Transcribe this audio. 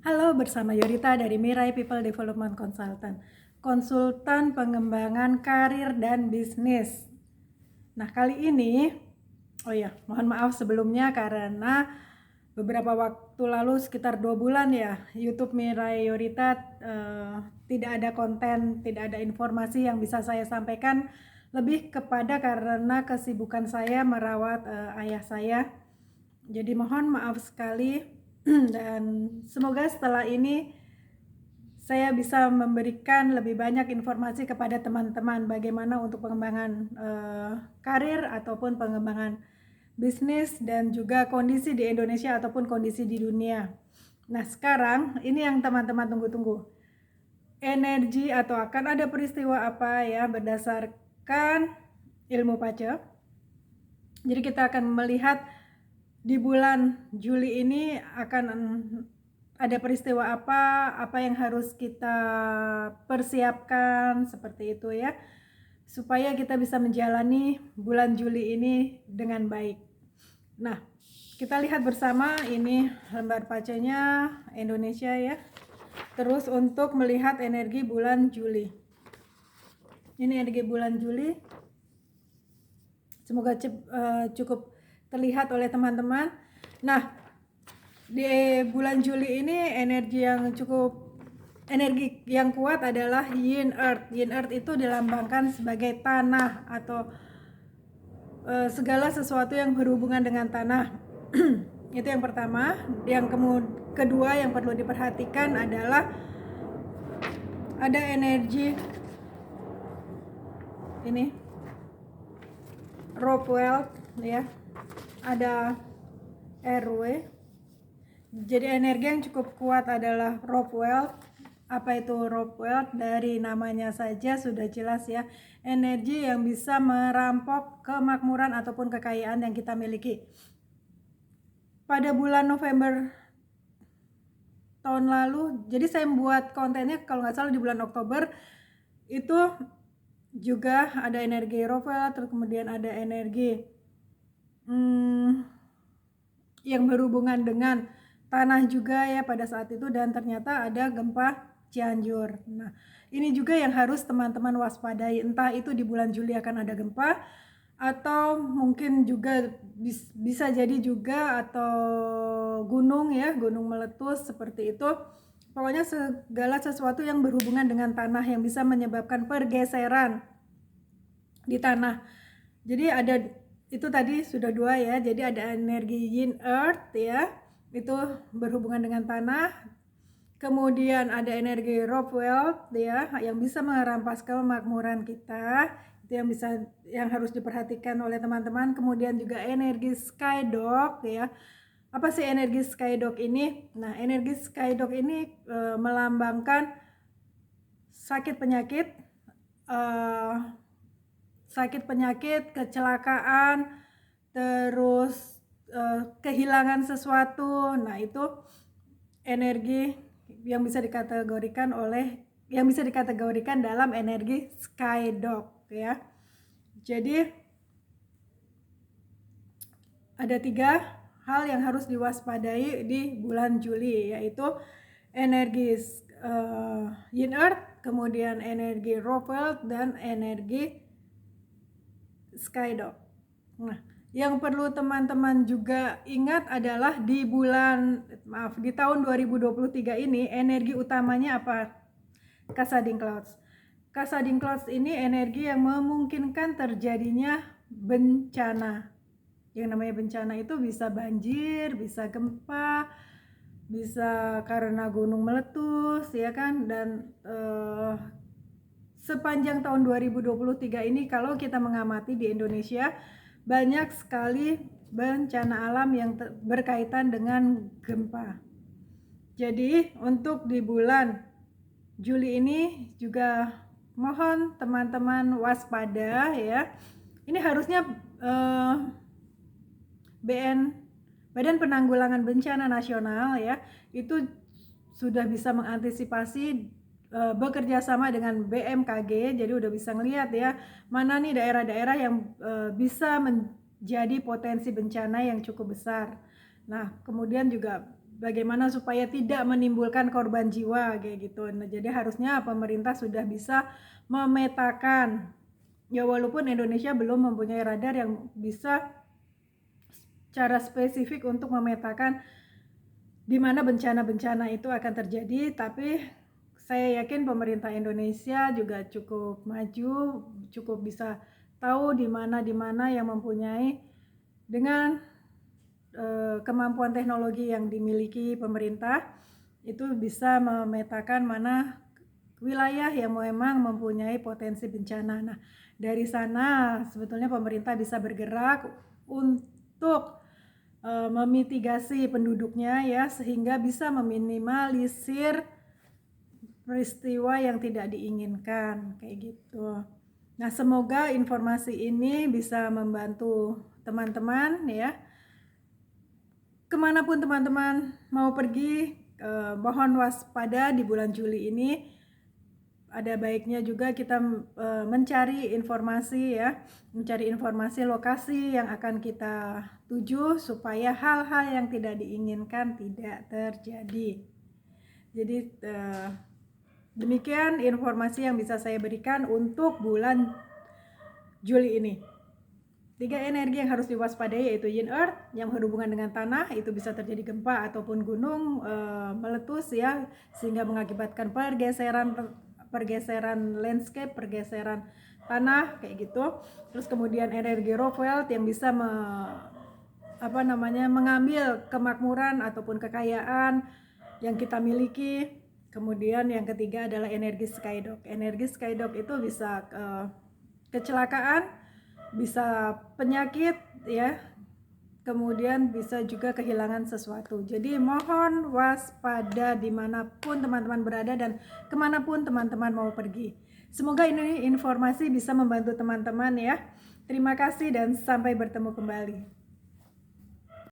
Halo, bersama Yorita dari Mirai People Development Consultant, konsultan pengembangan karir dan bisnis. Nah, kali ini, mohon maaf sebelumnya karena beberapa waktu lalu sekitar 2 bulan ya, YouTube Mirai Yorita tidak ada konten, tidak ada informasi yang bisa saya sampaikan, lebih kepada karena kesibukan saya merawat ayah saya. Jadi mohon maaf sekali dan semoga setelah ini saya bisa memberikan lebih banyak informasi kepada teman-teman bagaimana untuk pengembangan karir ataupun pengembangan bisnis dan juga kondisi di Indonesia ataupun kondisi di dunia. Nah, sekarang ini yang teman-teman tunggu-tunggu. Energi atau akan ada peristiwa apa ya berdasarkan ilmu pace. Jadi kita akan melihat di bulan Juli ini akan ada peristiwa apa yang harus kita persiapkan seperti itu ya, supaya kita bisa menjalani bulan Juli ini dengan baik. Nah, kita lihat bersama ini lembar pacenya Indonesia ya. Terus untuk melihat energi bulan Juli. Ini energi bulan Juli. Semoga cukup terlihat oleh teman-teman. Nah, di bulan Juli ini energi yang kuat adalah Yin Earth. Yin Earth itu dilambangkan sebagai tanah atau segala sesuatu yang berhubungan dengan tanah. Itu yang pertama. Yang kedua yang perlu diperhatikan adalah ada energi ini rope wealth ya, ada RW. Jadi energi yang cukup kuat adalah rope wealth. Apa itu rope wealth? Dari namanya saja sudah jelas ya, energi yang bisa merampok kemakmuran ataupun kekayaan yang kita miliki. Pada bulan November tahun lalu, jadi saya membuat kontennya kalau nggak salah di bulan Oktober, itu juga ada energi rope wealth, terus kemudian ada energi yang berhubungan dengan tanah juga ya pada saat itu, dan ternyata ada gempa Cianjur. Nah, ini juga yang harus teman-teman waspadai, entah itu di bulan Juli akan ada gempa atau mungkin juga bisa jadi juga atau gunung ya, gunung meletus seperti itu. Pokoknya segala sesuatu yang berhubungan dengan tanah yang bisa menyebabkan pergeseran di tanah. Jadi ada itu tadi sudah 2 ya. Jadi ada energi Yin Earth ya, itu berhubungan dengan tanah. Kemudian ada energi rope wealth ya, yang bisa merampas kemakmuran kita. Itu yang harus diperhatikan oleh teman-teman. Kemudian juga energi skydog ya. Apa sih energi skydog ini? Nah, energi skydog ini melambangkan sakit penyakit, kecelakaan, terus kehilangan sesuatu. Nah, itu energi yang bisa dikategorikan dalam energi skydog ya. Jadi ada 3 hal yang harus diwaspadai di bulan Juli, yaitu energi Yin Earth, kemudian energi rope wealth, dan energi skydog. Nah, yang perlu teman-teman juga ingat adalah di tahun 2023 ini energi utamanya apa? Cascading Clouds. Cascading Clouds ini energi yang memungkinkan terjadinya bencana. Yang namanya bencana itu bisa banjir, bisa gempa, bisa karena gunung meletus ya kan, dan sepanjang tahun 2023 ini kalau kita mengamati di Indonesia banyak sekali bencana alam yang berkaitan dengan gempa. Jadi untuk di bulan Juli ini juga mohon teman-teman waspada ya. Ini harusnya Badan Penanggulangan Bencana Nasional ya, itu sudah bisa mengantisipasi bekerja sama dengan BMKG. Jadi udah bisa ngelihat ya mana nih daerah-daerah yang bisa menjadi potensi bencana yang cukup besar. Nah, kemudian juga bagaimana supaya tidak menimbulkan korban jiwa kayak gitu. Nah, jadi harusnya pemerintah sudah bisa memetakan, ya walaupun Indonesia belum mempunyai radar yang bisa secara spesifik untuk memetakan di mana bencana-bencana itu akan terjadi, tapi saya yakin pemerintah Indonesia juga cukup maju, cukup bisa tahu di mana yang mempunyai dengan kemampuan teknologi yang dimiliki pemerintah, itu bisa memetakan mana wilayah yang memang mempunyai potensi bencana. Nah, dari sana sebetulnya pemerintah bisa bergerak untuk memitigasi penduduknya ya, sehingga bisa meminimalisir peristiwa yang tidak diinginkan kayak gitu. Nah, semoga informasi ini bisa membantu teman-teman ya. Kemanapun teman-teman mau pergi, mohon waspada di bulan Juli ini. Ada baiknya juga kita mencari informasi ya, mencari informasi lokasi yang akan kita tuju supaya hal-hal yang tidak diinginkan tidak terjadi. Jadi demikian informasi yang bisa saya berikan untuk bulan Juli ini. 3 energi yang harus diwaspadai yaitu Yin Earth yang berhubungan dengan tanah, itu bisa terjadi gempa ataupun gunung meletus ya, sehingga mengakibatkan pergeseran landscape, pergeseran tanah kayak gitu. Terus kemudian energi Raw yang bisa mengambil kemakmuran ataupun kekayaan yang kita miliki. Kemudian yang ketiga adalah energi Skydog. Energi Skydog itu bisa kecelakaan, bisa penyakit ya, kemudian bisa juga kehilangan sesuatu. Jadi mohon waspada dimanapun teman-teman berada dan kemanapun teman-teman mau pergi. Semoga ini informasi bisa membantu teman-teman ya. Terima kasih dan sampai bertemu kembali.